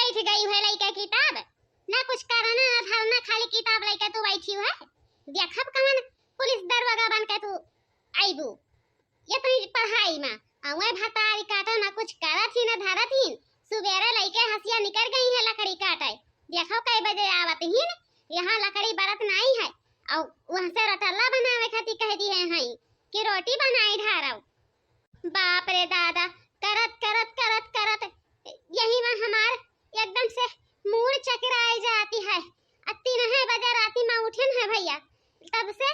बैठ गई है लइका किताब ना कुछ करना ना धरना खाली किताब लइका तू बैठी है देखब कवन पुलिस दरोगा बन के तू आईबू ये तो पढ़ाई में अवे भतारी काटा ना कुछ करत ही ना धरत ही सुबेरे लइके हसिया निकल गई है लकड़ी काटे देखो कई बजे आवत ही यहाँ लकड़ी बरत नहीं है और वहां से रटल्ला बनावे खातिर कह दी है कि रोटी बनाई ढारव बाप रे दादा करत करत करत करत यही में हमार एकदम से मूड चकराई जाती है 3 बजे राती में उठन है भैया तब से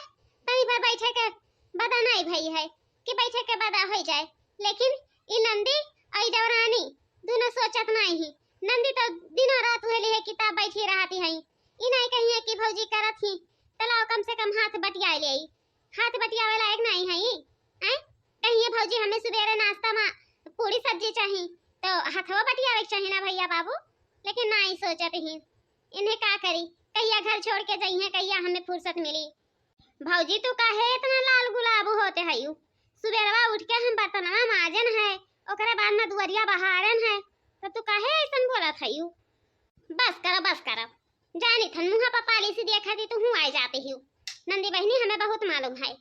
कहीं पर बैठे के बदा नहीं भई है कि बैठे के बदा हो जाए लेकिन ई नंदी आई दौरानी दोनों सोचत नहीं ही नंदी तो दिनों रात वेली है किताब बैठी रहती है ई नहीं कही है कि भौजी करत ही तलाव कम से कम हाथ बटिया ले हाथ बटियावे लायक नहीं है हैं कहिए भौजी हमें सवेरे नाश्ता में पूरी सब्जी चाहिए तो हाथवा बटियावे चाहिए ना भैया बाबू लेकिन नहीं सोचत ही इन्हें का करी कहिया घर छोड़ के जाइए कहिया हमें फुर्सत मिली भौजी तू काहे इतना लाल गुलाब होते हयू सुबेरवा उठ के हम बर्तनवा माजन है ओकरे बाद में दुवरिया बहारन है तो तू काहे ऐसन बोलत हयू बस करो जानी थन मुहा पर पालिसी देखा दी तू हूं आ जाती हूं नंदी बहनी हमें बहुत मालूम है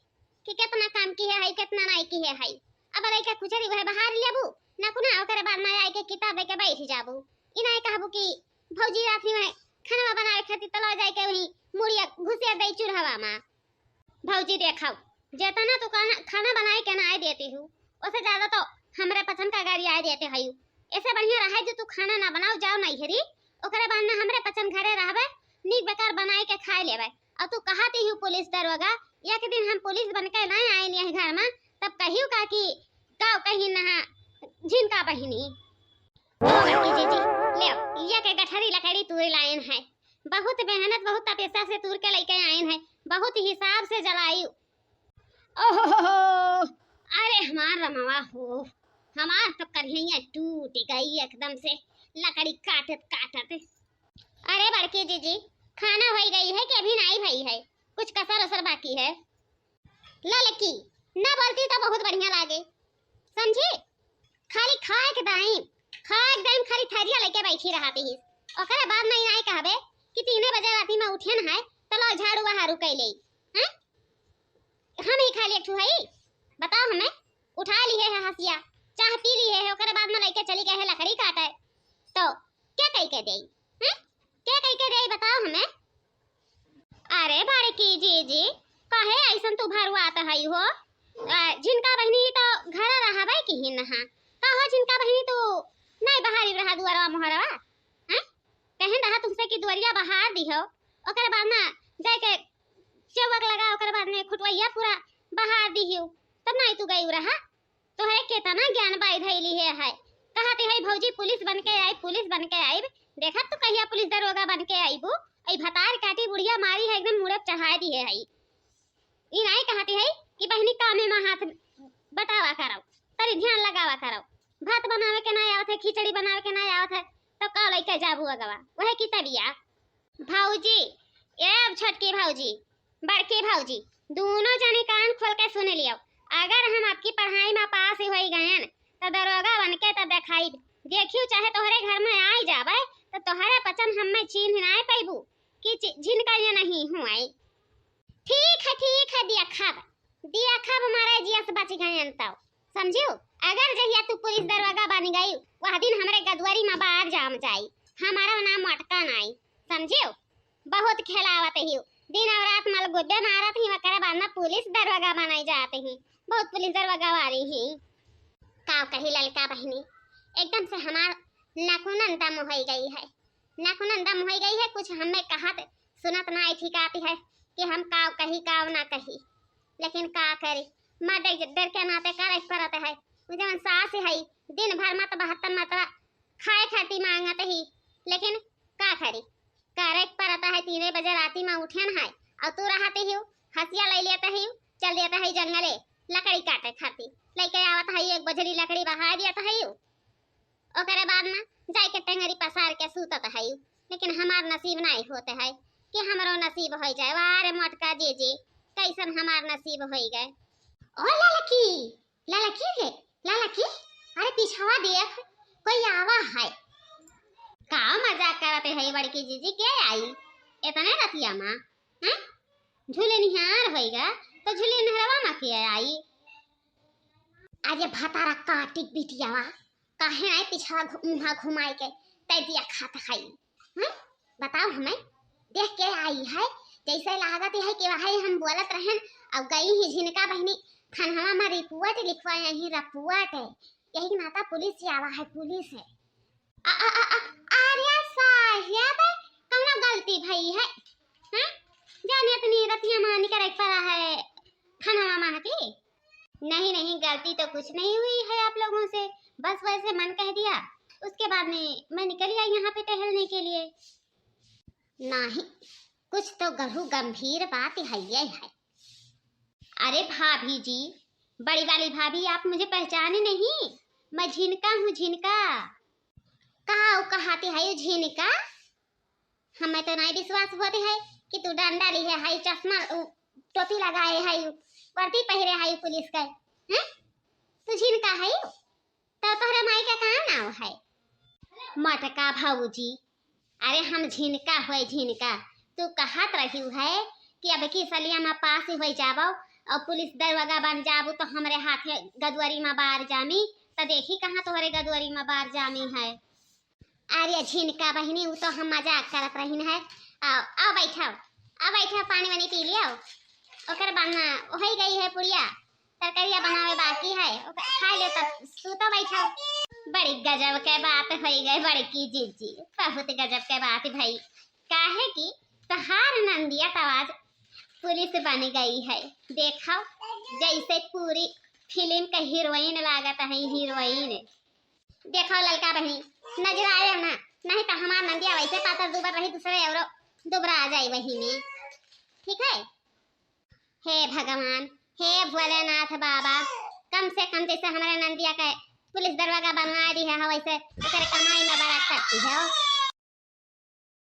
कि कितना काम की है कितना नहीं की है अब लइका कुचरी वह बाहर लेबू ना कुना ओकरे बाद में आए के किताब लेके बैठ जाबू ई नहीं कहबू कि भौजी राती में खाना बनाए खातिर तला जाए के वही मुड़िया घुसिया दई चूल्हा में भौजी देखाओ जेतना तू खाना बनाए के ना आए देती हूँ उससे ज्यादा तो हमरे पसंद का गाड़ी आए देते हयू ऐसे बढ़िया रहा जो तू खाना ना बनाओ जाओ नहीं हरी ओकरे बाद ना हमरे पसंद घरे रहबे नीक बेकार बनाए के खाए लेबे और तू कहाती हूँ पुलिस दरोगा एक दिन हम पुलिस बन के नहीं आए नहीं घर में तब कहियो का कि गाँव कहीं नहा झिनका बहिनी जी ले ये के गठरी लकड़ी तूर लाइन है बहुत मेहनत बहुत तपस्या से तूर के लेके आइन है बहुत हिसाब से जलाई ओहो अरे हमार रमवा हो हमार तो कढ़ैया टूट गई एकदम से लकड़ी काटत काटत अरे बड़की जी खाना हो गई है कि अभी नहीं भई है कुछ कसर असर बाकी है ललकी ना बोलती तो बहुत बढ़िया लागे समझी खाली खाए के टाइम खाली थरिया लेके बैठी रहती है ओकरे बाद में नहीं कहबे कि 3 बजे राती में उठन है तो लो झाड़ू बहारू कैले हैं हम ही खाली एक है बताओ हमें उठा लिए है हसिया चाह पी लिए है ओकरे बाद में लेके चली गए है लकड़ी काटे तो क्या कह के देई हैं क्या कह के देई बताओ हमें अरे बड़की जी काहे ऐसन तू भरवात हई हो जिनका बहनी तो घर रहबे कि ही नहा कहो जिनका बहनी तू नहीं बहारी रहा दुआरवा मोहरवा हैं कहन रहा तुमसे कि दुआरिया बहार दिहो ओकर बाद ना जाके चौक लगा ओकर बाद में खुटवैया पूरा बहार दिहो तब नहीं तू गई रहा तोहरे केतना ज्ञान बाई धैली है कहते है भौजी पुलिस बन के आई देखा तू कहिया पुलिस दरोगा बन के आईबू आई भतार काटी बुढ़िया मारी है एकदम मुड़प चढ़ा दी है ई नहीं कहती है कि बहनी कामे में हाथ बतावा करो तरी ध्यान लगावा करो भात बनावे के ना आवत है खिचड़ी बनावे के ना आवत है तो का लइका जाबू अगवा वहे की तरिया भौजी ए छोटकी भौजी बड़की भौजी दोनों जने कान खोल के सुन लियो अगर हम आपकी पढ़ाई में पास हो गए तो दरोगा बन के तो दिखाई देखियो चाहे तोहरे घर में आई जावे तो तोहरे पचन हमें चिन्ह नहीं पाइबू कि जिनका ये नहीं हूं आई ठीक है दिया खब मारे जिया से बच गए अंताओ समझियो अगर जहिया तू पुलिस दरोगा बन गई वह दिन हमरे गदवरी में बाहर जाम जाई हमारा नाम अटका नहीं समझियो बहुत खेलावत ही दिन और रात मल गुड्डे मारत ही वकरे बाद ना पुलिस दरोगा बनाई जाते हैं बहुत पुलिस दरोगा वाली ही काव कही ललका बहनी एकदम से हमार नाखून दम हो गई है नाखून दम हो गई है कुछ हमें कहत सुनत नहीं ठीक आती है कि हम काव कही काव ना कही लेकिन का करी माँ डर के नाते करे पड़त है जवन सास है दिन भर मत 72 मात्रा खाए खाती मांगत ही लेकिन का करी करे पड़ता है 3 बजे राती में उठन है और तू रहते ही हसिया ले लेते ही चल देता है जंगले लकड़ी काटे खाती लेके आवत है एक बजरी लकड़ी बहा देता है ओकरे बाद में जाय के टेंगरी पसार के सूतत है लेकिन हमार नसीब नहीं होते है कि हमरो नसीब हो जाए वारे मटका जी कैसन हमार नसीब हो गए ओ ललकी अरे पिछवा देख कोई आवा है का है बड़की जीजी के आई इतने रतिया माँ हैं झूले निहार होएगा तो झूले नहरवा माँ के आई आज भातारा काटिक बिटियावा काहे आए पिछवा मुहा घुमाए के तैदिया खाता खाई हैं बताओ हमें देख के आई है जैसे लागत है कि वही हम बोलत रहन अब गई ही झिनका बहनी खनहवा में रिपोर्ट लिखवाया ही रिपोर्ट है यही नाता पुलिस से आवा है पुलिस है आर्या साहिब कौन गलती भई है हैं जाने इतनी रतिया मानी कर पड़ा है खनहवा में की नहीं नहीं गलती तो कुछ नहीं हुई है आप लोगों से बस वैसे मन कह दिया उसके बाद में मैं निकल आई यहाँ पे टहलने के लिए नहीं कुछ तो गंभीर बात है ये है अरे भाभी जी बड़ी वाली भाभी आप मुझे पहचाने नहीं मैं झिनका हूँ झिनका कहाती है झिनका हमें तो नहीं विश्वास होते है कि तू डंडा ली है चश्मा टोपी लगाए है वर्दी पहरे है पुलिस का हैं तू झिनका है तो तोहरे माई का कहाँ नाम है मटका भाऊजी अरे हम झिनका हो झिनका तू कहत रही है कि अब की सलिया में पास हो जाबो और पुलिस दरवाजा बन जाबू तो हमरे हाथे गदवरी में बार जामी तो देखी कहाँ तोहरे गदवरी में बार जामी है अरे झिनका बहनी वो तो हम मजाक करत रही है आओ बैठो पानी वानी पी लियो ओकर बना हो गई है पुड़िया तरकारिया बनावे बाकी है खा लो तब सूतो बैठो बड़ी गजब के बात हो गई बड़की जीजी बहुत गजब के बात भाई काहे की तहार नंदिया तवाज पुलिस बन गई है देखो जैसे पूरी फिल्म का हीरोइन लागत है हीरोइन देखो ललका बहनी नजर आया ना नहीं तो हमार नंदिया वैसे पातर दुबर रही दूसरे और दुबरा आ जाए वही में ठीक है हे भगवान हे भोलेनाथ बाबा कम से कम जैसे हमारे नंदिया का पुलिस दरवाजा बनवा दी है वैसे कमाई में बड़ा करती है